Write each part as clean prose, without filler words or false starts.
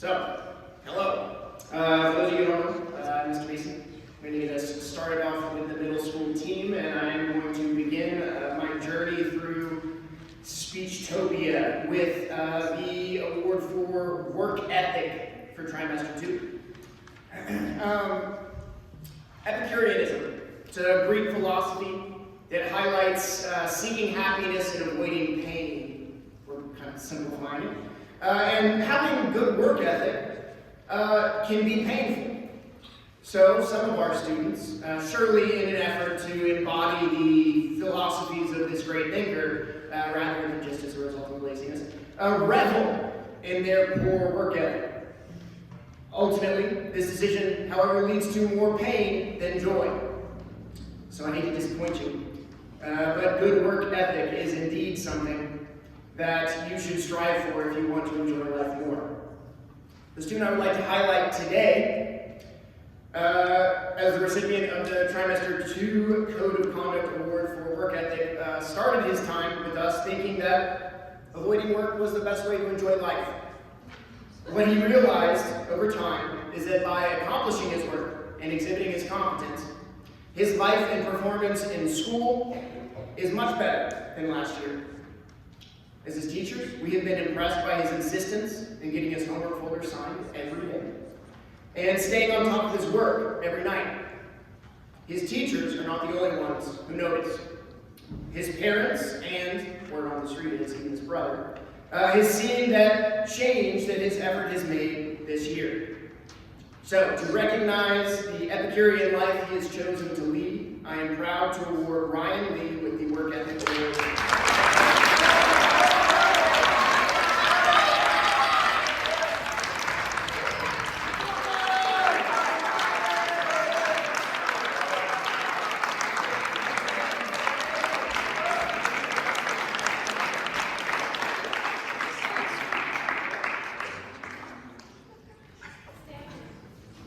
So, hello. For those of you who don't know, I'm Mr. Madison. I'm going to get us started off with the middle school team, and I'm going to begin my journey through Speechtopia with the award for work ethic for Trimester 2. Epicureanism. It's a Greek philosophy that highlights seeking happiness and avoiding pain. We're kind of simplifying it. And having good work ethic can be painful. So some of our students, surely in an effort to embody the philosophies of this great thinker, rather than just as a result of laziness, revel in their poor work ethic. Ultimately, this decision, however, leads to more pain than joy. So I hate to disappoint you, but good work ethic is indeed something that you should strive for if you want to enjoy life more. The student I would like to highlight today, as the recipient of the Trimester 2 Code of Conduct Award for Work Ethic, started his time with us thinking that avoiding work was the best way to enjoy life. What he realized over time is that by accomplishing his work and exhibiting his competence, his life and performance in school is much better than last year. As his teachers, we have been impressed by his insistence in getting his homework folder signed every day and staying on top of his work every night. His teachers are not the only ones who notice. His parents and, word on the street is, even his brother, is seeing that change that his effort has made this year. So, to recognize the Epicurean life he has chosen to lead, I am proud to award Ryan Lee with the Work Ethic Award.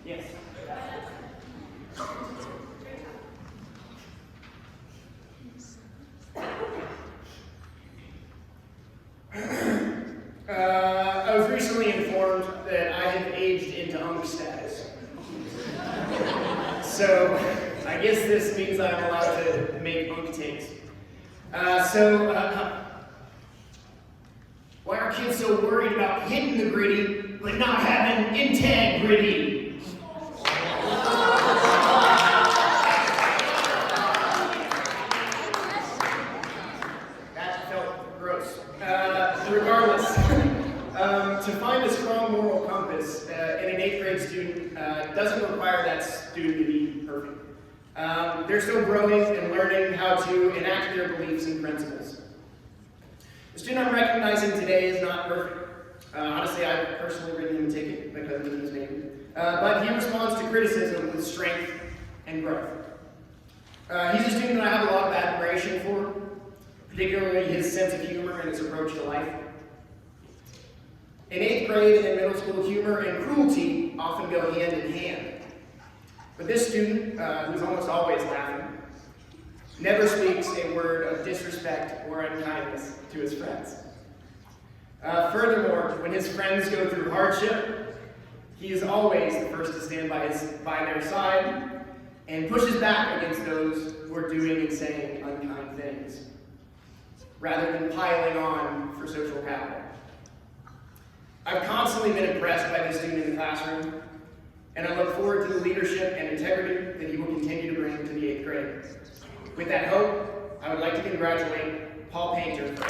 Yes. I was recently informed that I have aged into unk status. So, I guess this means I'm allowed to make unk takes. Why are kids so worried about hitting the gritty, but not having integrity? That felt gross. Regardless, to find a strong moral compass in an 8th grade student doesn't require that student to be perfect. They're still growing and learning how to enact their beliefs and principles. The student I'm recognizing today is not perfect. Honestly, I've personally written him a ticket because of his name. But he responds to criticism with strength and growth. He's a student that I have a lot of admiration for, particularly his sense of humor and his approach to life. In 8th grade and in middle school, humor and cruelty often go hand in hand. But this student, who's almost always laughing, never speaks a word of disrespect or unkindness to his friends. Furthermore, when his friends go through hardship, he is always the first to stand by their side and pushes back against those who are doing and saying unkind things, rather than piling on for social capital. I've constantly been impressed by this student in the classroom, and I look forward to the leadership and integrity that he will continue to bring to the 8th grade. With that hope, I would like to congratulate Paul Painter for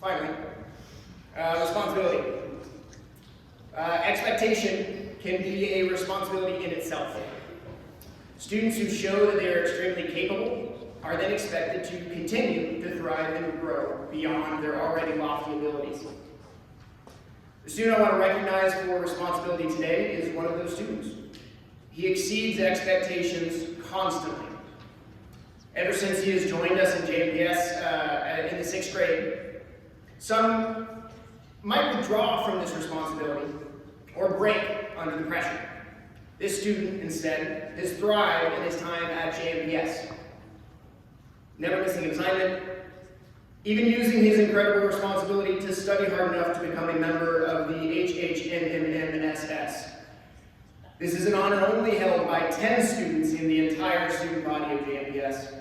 Finally, responsibility. Expectation can be a responsibility in itself. Students who show that they are extremely capable are then expected to continue to thrive and grow beyond their already lofty abilities. The student I want to recognize for responsibility today is one of those students. He exceeds expectations constantly. Ever since he has joined us in JPS in the 6th grade, Some might withdraw from this responsibility or break under the pressure. This student, instead, has thrived in his time at JMPS, never missing an assignment, even using his incredible responsibility to study hard enough to become a member of the HHMMMSS. This is an honor only held by 10 students in the entire student body of JMPS,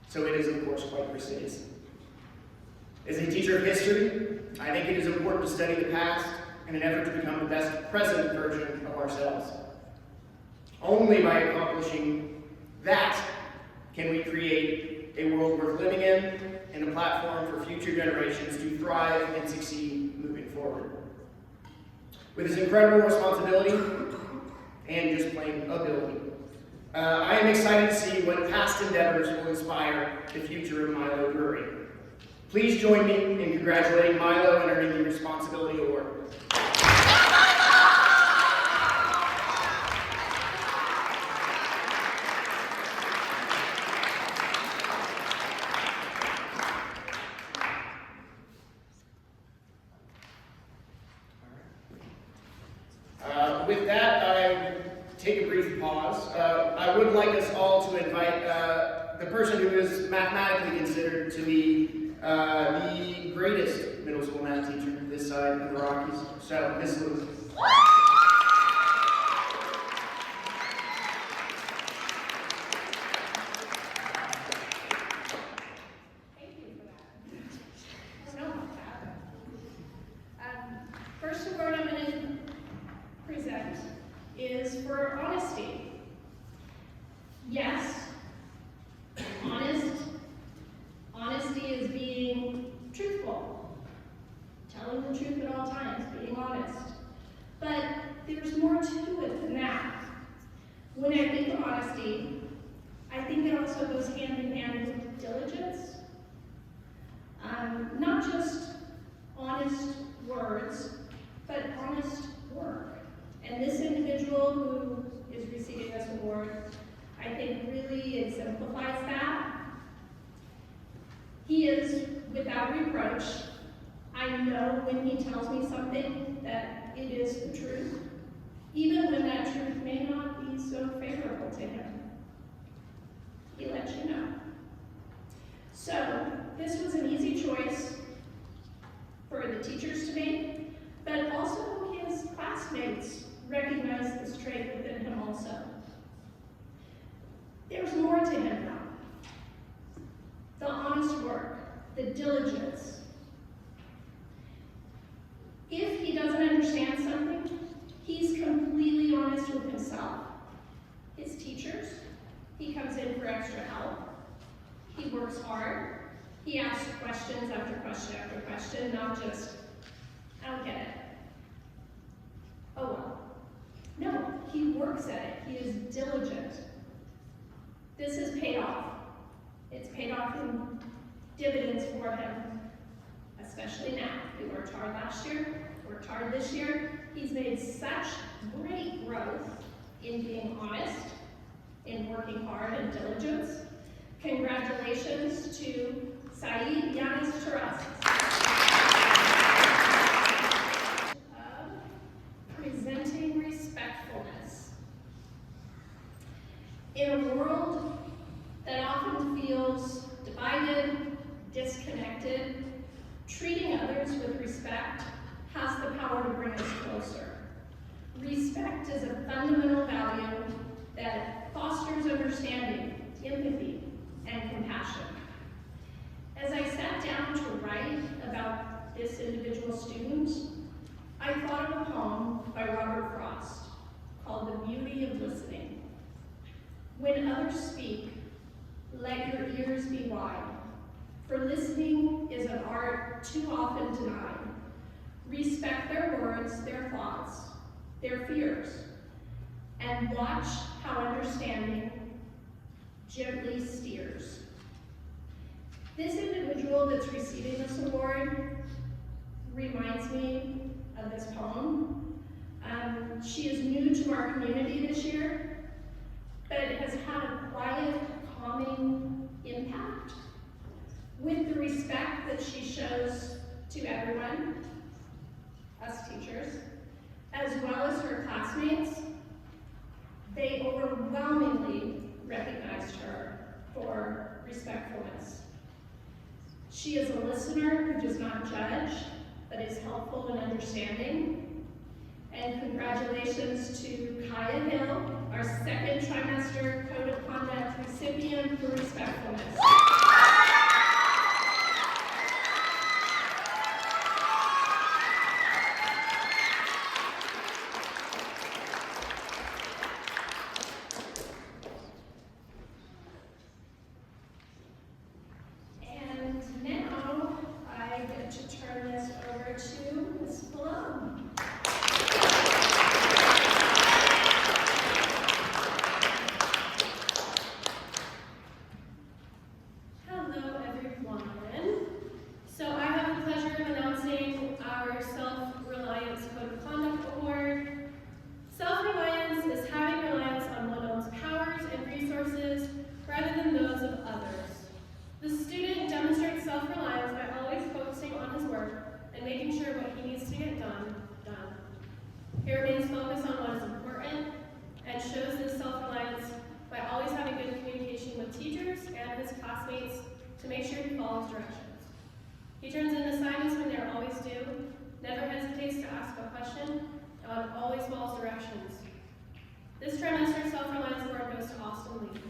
so it is, of course, quite prestigious. As a teacher of history, I think it is important to study the past in an effort to become the best present version of ourselves. Only by accomplishing that can we create a world worth living in and a platform for future generations to thrive and succeed moving forward. With this incredible responsibility and just plain ability, I am excited to see what past endeavors will inspire the future of Milo Brewery. Please join me in congratulating Milo and earning the Responsibility Award. With that, I take a brief pause. I would like us all to invite the person who is mathematically considered to be the greatest middle school math teacher this side of the Rockies. So, Miss Lewis. Thank you for that. I don't know about that. First award I'm going to present is for honesty. Yes, honesty is being truthful, telling the truth at all times, being honest. But there's more to it than that. When I think of honesty, I think it also goes hand in hand with diligence. Not just honest words, but honest work. And this individual who is receiving this award, I think really exemplifies that. He is without reproach. I know when he tells me something that it is the truth, even when that truth may not be so favorable to him. He lets you know. So, this was an easy choice for the teachers to make, but also his classmates recognized this trait within him also. There's more to him now. The honest work, the diligence. If he doesn't understand something, he's completely honest with himself. His teachers, he comes in for extra help. He works hard. He asks questions after question after question, not just, I don't get it. Oh well. No, he works at it. He is diligent. This has paid off. It's paid off in dividends for him, especially now. He worked hard last year, worked hard this year. He's made such great growth in being honest, in working hard and diligence. Congratulations to Saeed Yanis Taras. Presenting respectfulness. In a world that often feels divided, disconnected, treating others with respect has the power to bring us closer. Respect is a fundamental value that fosters understanding, empathy, and compassion. As I sat down to write about this individual student, I thought of a poem by Robert Frost called The Beauty of Listening. When others speak, let your ears be wide, for listening is an art too often denied. Respect their words, their thoughts, their fears, and watch how understanding gently steers. This individual that's receiving this award reminds me of this poem. She is new to our community this year, but it has had a quiet, calming impact with the respect that she shows everyone, us teachers, as well as her classmates, they overwhelmingly recognized her for respectfulness. She is a listener who does not judge, but is helpful and understanding. And congratulations to Kaya Hill, our second trimester Code of Conduct recipient for respectfulness. And now I get to turn this over to Ms. Malone. Hello, everyone. So I have the pleasure of announcing our Self-Reliance Code of Conduct Award. Self-reliance is having reliance on one's own powers and resources rather than those of others. The student demonstrates self-reliance by always focusing on his work and making sure what he needs to get done. He remains focused on what is important and shows this self-reliance by always having good communication with teachers and his classmates to make sure he follows directions. He turns in assignments when they're always due, never hesitates to ask a question, and always follows directions. This trimester self-reliance award goes to Austin Lee.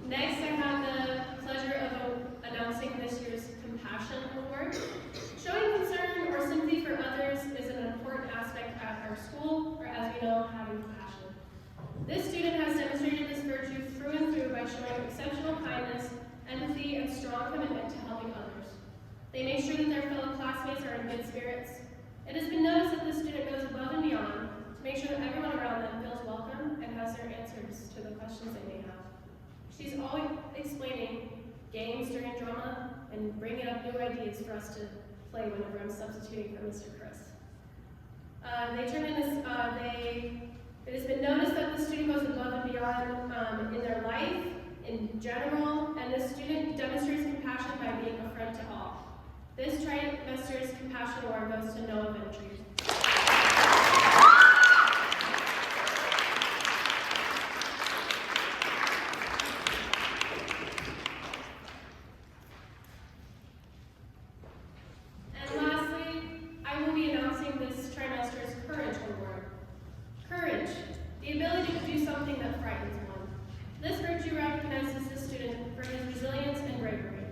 Next, I have the pleasure of announcing this year's Compassion Award. Showing concern or sympathy for others is an important aspect at our school, or as we know, having compassion. This student has demonstrated this virtue through and through by showing exceptional kindness, empathy, and strong commitment to helping others. They make sure that their fellow classmates are in good spirits. It has been noticed that this student goes above and beyond to make sure that everyone around them feels welcome and has their answers to the questions they may have. She's always explaining games during drama and bringing up new ideas for us to play whenever I'm substituting for Mr. Chris. It has been noticed that the student goes above and beyond in their life, in general, and the student demonstrates compassion by being a friend to all. This trimester's Compassion Award goes to Noah Ventry. Courage, the ability to do something that frightens one. This virtue recognizes the student for his resilience and bravery.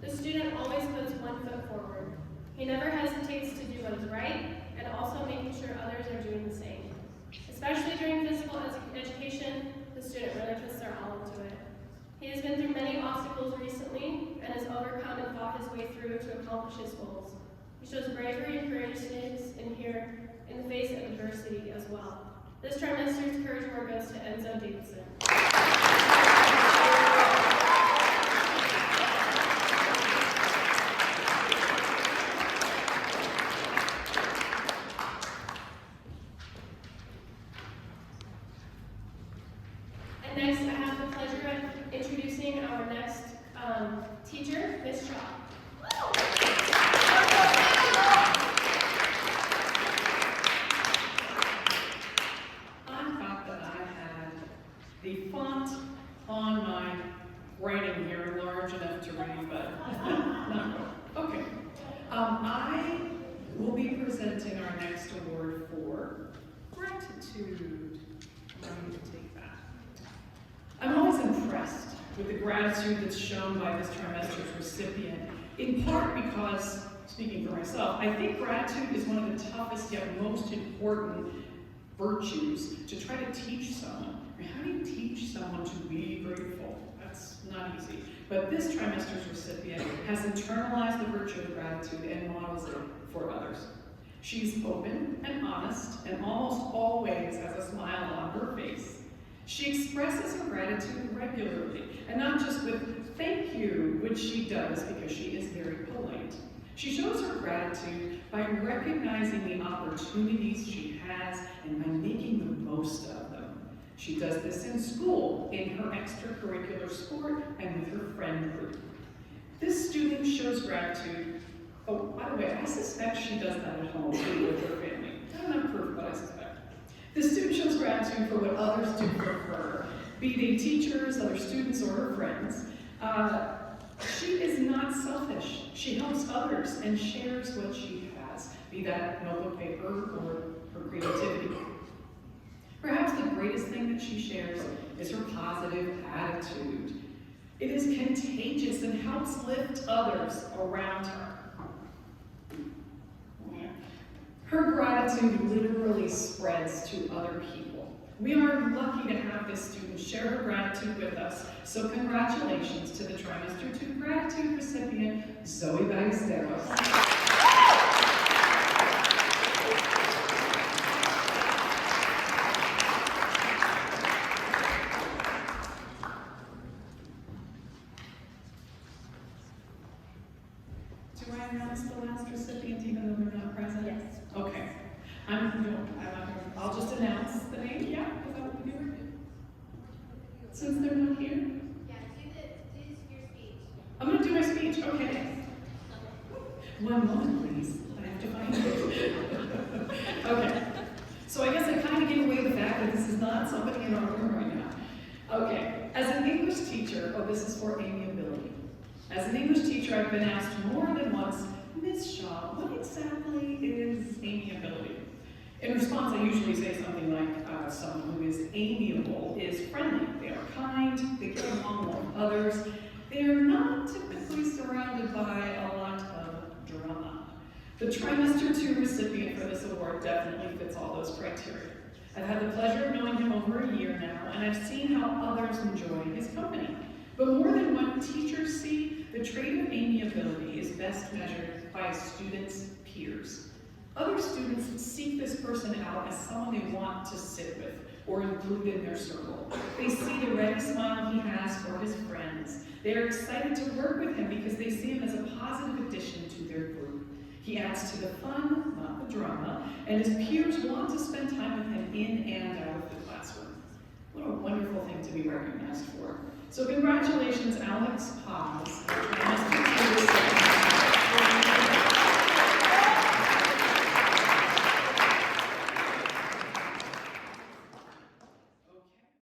The student always puts one foot forward. He never hesitates to do what is right, and also making sure others are doing the same. Especially during physical education, the student really puts their all into it. He has been through many obstacles recently, and has overcome and fought his way through to accomplish his goals. He shows bravery and courageousness in the face of adversity as well. This trimester's Courage Award goes to Enzo Davidson. And next, I have the pleasure of introducing our next teacher, Ms. Shaw. The font on my writing here large enough to read, but not good. Okay. I will be presenting our next award for gratitude. I need to take that. I'm always impressed with the gratitude that's shown by this trimester's recipient, in part because, speaking for myself, I think gratitude is one of the toughest yet most important virtues to try to teach someone. How do you teach someone to be grateful? That's not easy. But this trimester's recipient has internalized the virtue of gratitude and models it for others. She's open and honest and almost always has a smile on her face. She expresses her gratitude regularly, and not just with thank you, which she does because she is very polite. She shows her gratitude by recognizing the opportunities she has and by making the most of them. She does this in school, in her extracurricular sport, and with her friend group. This student shows gratitude. Oh, by the way, I suspect she does that at home too with her family. I don't have proof, but I suspect. This student shows gratitude for what others do for her, be they teachers, other students, or her friends. She is not selfish. She helps others and shares what she has, be that notebook paper or her creativity. Perhaps the greatest thing that she shares is her positive attitude. It is contagious and helps lift others around her. Her gratitude literally spreads to other people. We are lucky to have this student share her gratitude with us, so congratulations to the Trimester 2 gratitude recipient, Zoe Ballesteros. Do I announce the last recipient even though they're not present? Yes. Okay. I'll just announce the name, yeah? Is that what we do? Since they're not here? Yeah, do your speech. I'm going to do my speech, okay. One moment, please. I have to find it. Okay. So I guess I kind of gave away the fact that this is not somebody in our room right now. Okay. As an English teacher, this is for amiability. As an English teacher, I've been asked more than once, Ms. Shaw, what exactly is amiability? In response, I usually say something like, someone who is amiable is friendly. They are kind, they get along with others. They are not typically surrounded by a lot of drama. The Trimester 2 recipient for this award definitely fits all those criteria. I've had the pleasure of knowing him over a year now, and I've seen how others enjoy his company. But more than what teachers see, the trait of amiability is best measured by a student's peers. Other students seek this person out as someone they want to sit with or include in their circle. They see the ready smile he has for his friends. They are excited to work with him because they see him as a positive addition to their group. He adds to the fun, not the drama, and his peers want to spend time with him in and out of the classroom. What a wonderful thing to be recognized for. So congratulations, Alex Paz.